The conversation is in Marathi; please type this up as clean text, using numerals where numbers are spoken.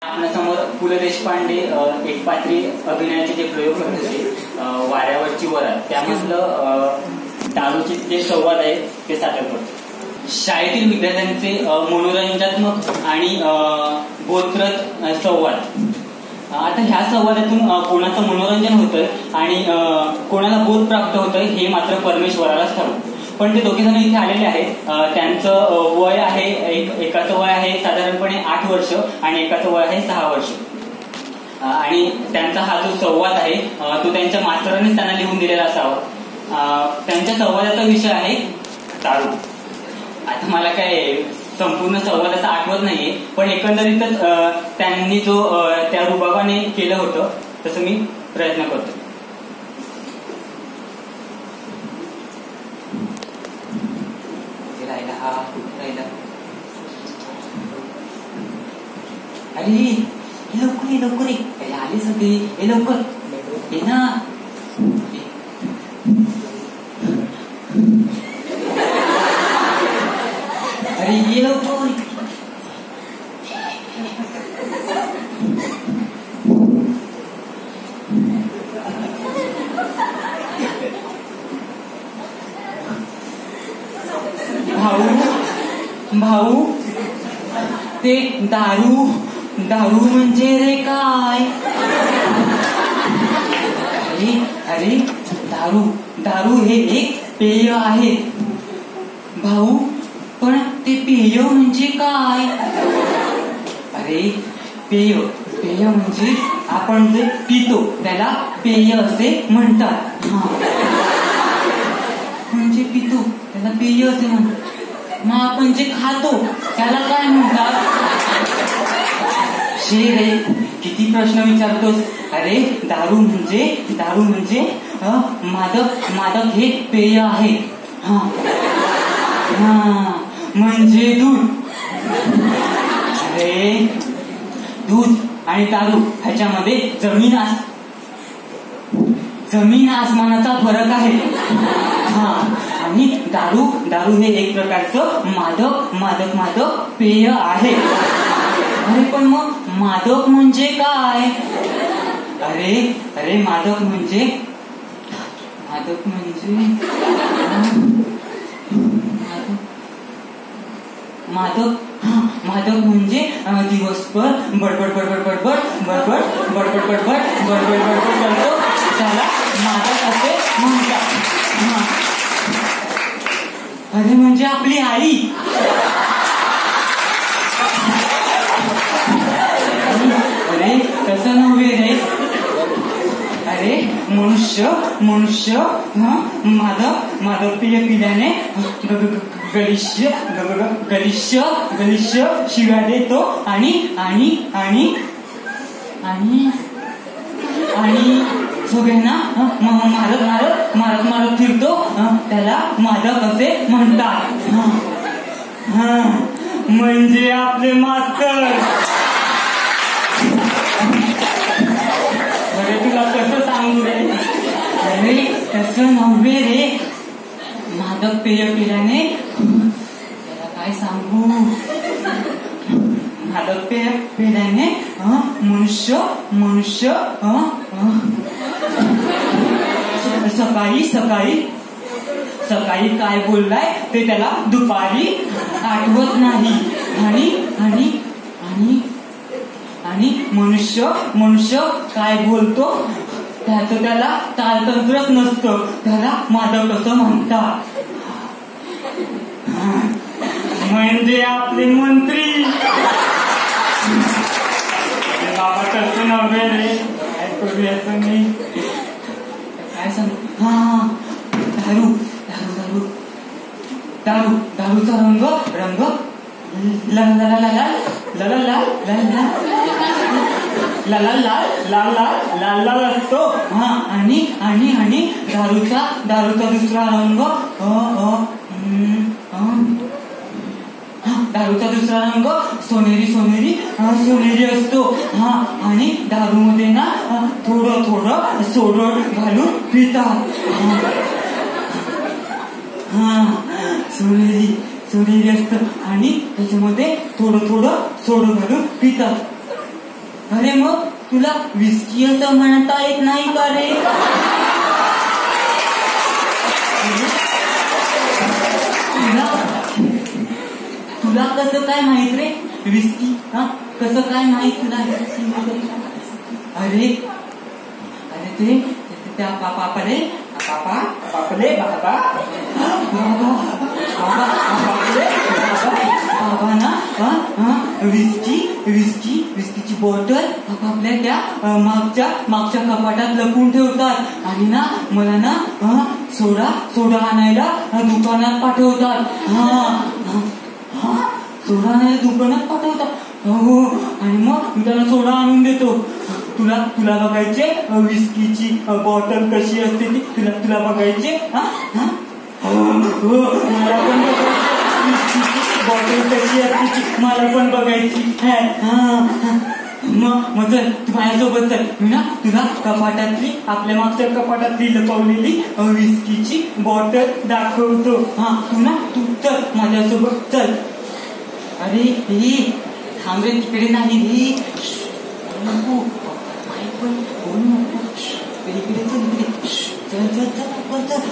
आपल्यासमोर पु ल देशपांडे एकपात्री अभिनयाचे जे प्रयोग करत होते वाऱ्यावरची वरात, त्यामधलं दारूचे जे संवाद आहेत ते सादर करतो. शाळेतील विद्यार्थ्यांचे मनोरंजनात्मक आणि बोधप्रद संवाद. आता ह्या संवादातून कोणाचं मनोरंजन होतं आणि कोणाला बोध प्राप्त होतं हे मात्र परमेश्वरालाच ठाऊक. पण ते दोघे जण इथे आलेले आहेत. त्यांचं वय आहे, एकाचं वय आहे साधारणपणे 8 वर्ष आणि एकाचं वय आहे 6 वर्ष. आणि त्यांचा हा जो संवाद आहे तो त्यांच्या मास्तरांनीच त्यांना लिहून दिलेला असावा. त्यांच्या संवादाचा विषय आहे दारू. आता मला काय संपूर्ण संवादाचं आठवत नाहीये, पण एकंदरीतच त्यांनी जो त्या रुबाबाने केलं होतं तसं मी प्रयत्न करतो. अरे लवकर ये, लवकर ये, आली सगळी, हे लवकर ये ना. अरे ये लवकर. भाऊ ते दारू म्हणजे रे काय? अरे दारू हे एक पेय आहे भाऊ, पण ते पेय म्हणजे काय? अरे पेय म्हणजे आपण जे पितो त्याला पेय असे म्हणतात. म्हणजे पितो त्याला पेय असे म्हणतात. मग आपण जे खातो त्याला काय म्हणतात? रे किती प्रश्न विचारतोस. अरे दारू म्हणजे मादक हे पेय आहे. म्हणजे दूध. अरे दूध आणि दारू ह्याच्यामध्ये जमीन आसमानाचा फरक आहे. आणि दारू हे एक प्रकारचं मादक पेय आहे. अरे पण मग मादक म्हणजे काय? अरे मादक म्हणजे दिवसभर बडबड करतो त्याला मादक असे म्हणतात. अरे म्हणजे आपली आई. अरे तसं नव्हे रे. अरे मनुष्य मादक पेय पिल्याने गलिच्छ शिव्या देतो आणि सगळ्यांना मारत फिरतो. त्याला मादक असे म्हणतात. म्हणजे आपले मास्तर. अरे तुला कसं सांगू रे? अरे तसं नव्हे रे. मादक पेय पिल्याने त्याला काय सांगू? मादक पेय पिल्याने मनुष्य सकाळी काय बोललाय ते त्याला दुपारी आठवत नाही. आणि मनुष्य काय बोलतो त्याचं त्याला ताळतंत्रच नसतं. त्याला मादक असं म्हणतात. म्हणजे आपले मंत्री. बाबा तसं नव्हे रे. काय करूयाचं नाही. काय सांगू? दारूचा रंग लाल असतो. आणि दारूचा दुसरा रंग सोनेरी असतो. आणि दारूमध्ये ना थोडं सोडून घालून पितात. सोनेरी असतं आणि त्याच्यामध्ये थोडं सोडं घालून पितात. अरे मग तुला विस्की असं म्हणता येत नाही का रे? तुला कसं काय माहित रे विस्की? हा कसं काय माहित तुला विस्की? अरे अरे ते त्या बापाले बाबा ना विस्कीची बॉटल आपल्या त्या मागच्या कपाटात लपवून ठेवतात आणि ना मला ना सोडा आणायला दुकानात पाठवतात. सोडा आणायला दुकानात पाठवतात. हो आणि मग मी त्याला सोडा आणून देतो. तुला बघायचे विस्कीची बॉटल कशी असते ती? तुला बघायचे? मला पण बघायची विस्कीची बॉटल कशी असते ती मला पण बघायची. मग चल तू माझ्यासोबत चल. मी ना तुला कपाटातली आपल्या मागच्या कपाटातली लपवलेली विस्कीची बॉटल दाखवतो. तू चल माझ्यासोबत चल. अरे हे थांब रे तिकडे नाही रे. इकडे चल इकडे. चल चल चल चल.